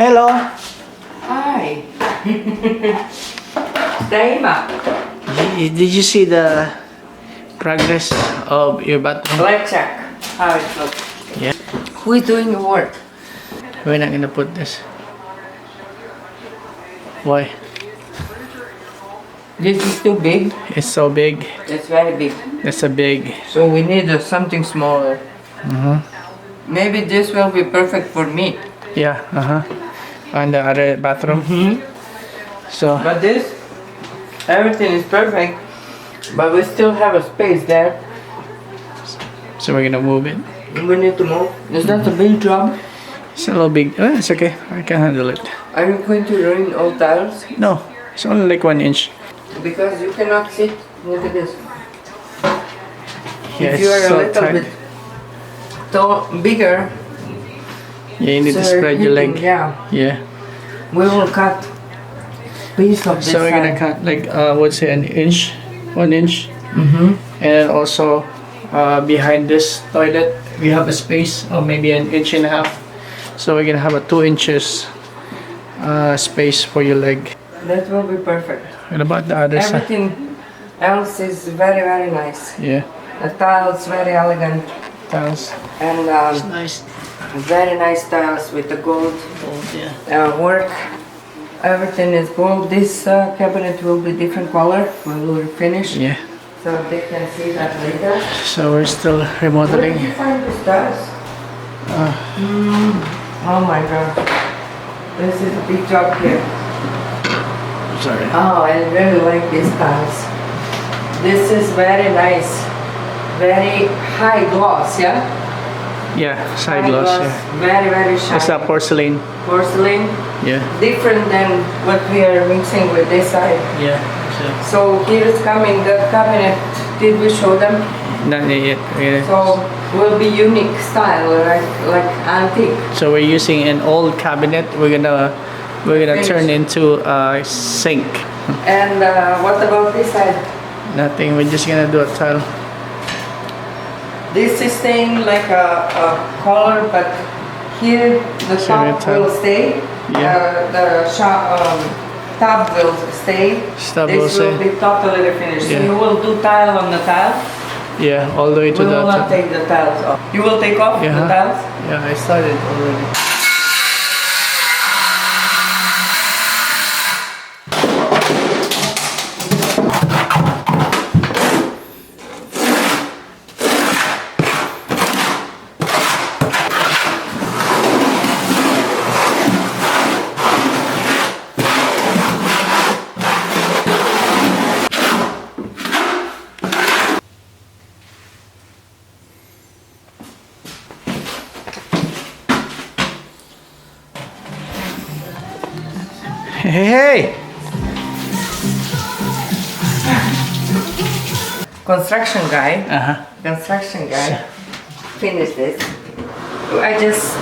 Hello. Hi. Daima. Did you see the progress of your bathroom? Let's check how it looks. Yeah. Who is doing the work? We're not gonna put this. Why? This is too big. It's so big. It's very big. It's a big. So we need something smaller. Maybe this will be perfect for me. Yeah. On the other bathroom. So But this, everything is perfect. But we still have a space there. we're gonna move it. We need to move. Is that a big job? It's a little big. Oh, it's okay. I can handle it. Are you going to ruin all tiles? No, it's only like 1 inch. Because you cannot sit. Look at this. Yeah, If you are it's a so little tight. bit bigger, Yeah, you need to so spread your hitting, leg. Yeah, Yeah. we will cut piece of this So we're gonna side. cut like what's it, an inch, 1 inch, and also behind this toilet we have a space of maybe an inch and a half. So we're gonna have a 2 inches space for your leg. That will be perfect. And about the other side, Everything else is very, very nice. yeah, The tiles very elegant tiles. and It's nice. very nice tiles with the gold Yeah. work. Everything is gold. This cabinet will be different color when we finish, Yeah. so they can see that later. So we're still Where remodeling. did you find these tiles? Oh my god. This is a big job here. Sorry. Oh, I really like these tiles. This is very nice. Very high gloss, yeah? Yeah, side High gloss. Yeah. Very, very shiny. It's a porcelain. Porcelain. Yeah. Different than what we are mixing with this side. Yeah. So here is coming the cabinet. Did we show them? Not yet. Yeah. So will be unique style, like antique. So we're using an old cabinet. We're gonna Finish. turn into a sink. And what about this side? Nothing. We're just gonna do a tile. This is staying like a color, but here the Sure, top tile. will stay. Yeah. The top will stay. Top will This will stay. be totally finished. Yeah. So you will do tile on the tile. Yeah, all the way to We will the not top. take the tiles off. You will take off Yeah. the tiles? Yeah, I started already. Hey! Construction guy. Uh-huh. Construction guy. Finish this. I just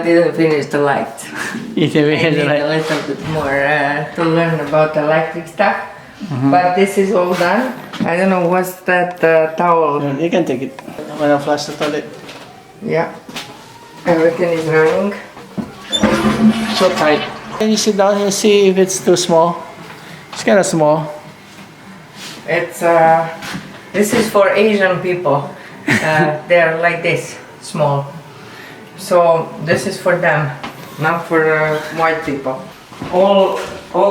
didn't finish the light. You can I make need it a like little bit more to learn about electric stuff. But this is all done. I don't know what's that towel. you can take it. I'm gonna flush the toilet. Yeah. Everything is running. So tight. Can you sit down and see if it's too small? It's kind of small. It's this is for Asian people. They're like this, small. So this is for them, not for white people. All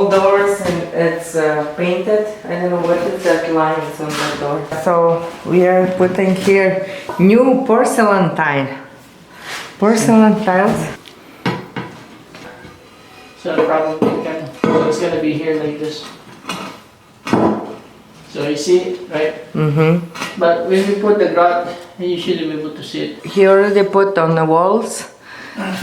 doors and it's painted. I don't know what is that lines on the door. So we are putting here new porcelain tile. Porcelain tiles. So probably it's gonna be here like this. So you see it, right? But when we put the grout, you should be able to see it. He already put on the walls.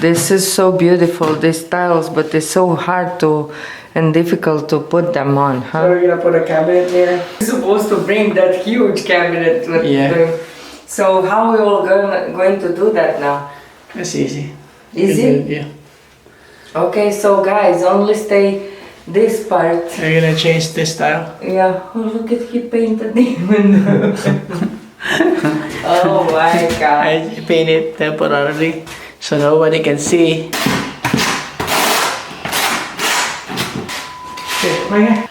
This is so beautiful, these tiles, but it's so hard to and difficult to put them on, huh? So we're gonna put a cabinet there. We're supposed to bring that huge cabinet. Yeah. So how we all going to do that now? It's easy. Easy? Yeah. Okay, so guys, only stay this part. You're gonna change this style. Yeah. Oh, look at he painted the window. Oh my god. I paint it temporarily so nobody can see. Okay.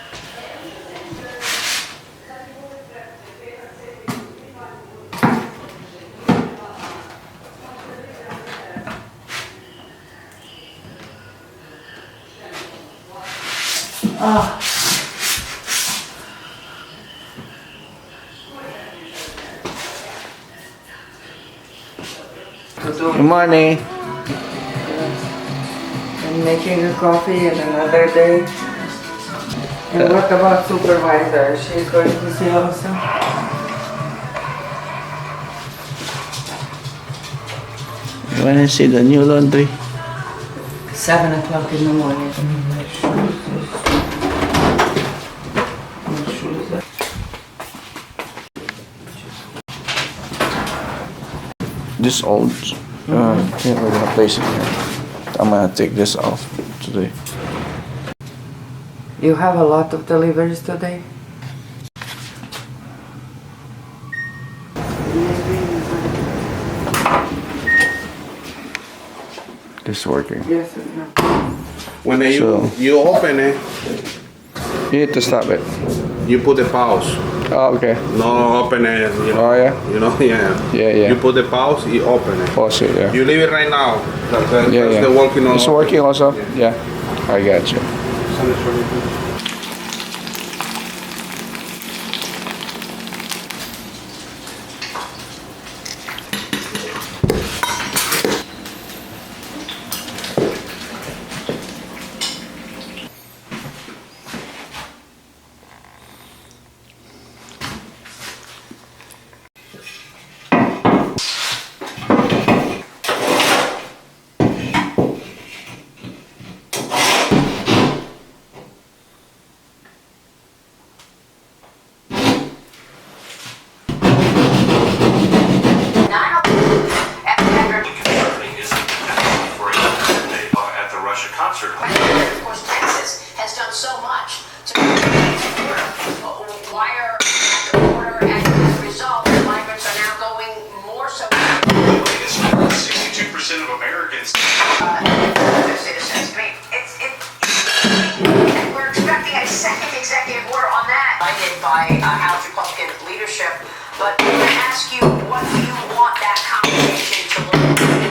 Good morning. I'm making a coffee and another day. And what about supervisor? She's going to see also? You wanna see the new laundry? 7 o'clock in the morning. This old. Yeah, we're gonna place it here. I'm gonna take this off today. You have a lot of deliveries today? This is working. Yes, it's not. When So- you open it, You need to stop it. you put the pause. Oh, okay. No open it. You know. Oh, yeah? You know, yeah. Yeah. You put the pause, you open it. Pause it, yeah. You leave it right now. Yeah. They're working on. It's working also? Yeah. I got you. At the Russia concert hall. Of course, Texas has done so much to wire at the border, and as a result, migrants are now going more so. 62% of Americans. Citizens. I mean, and we're expecting a second executive order on that. By House Republican leadership, but I'm going to ask you, what do you want that conversation to look like?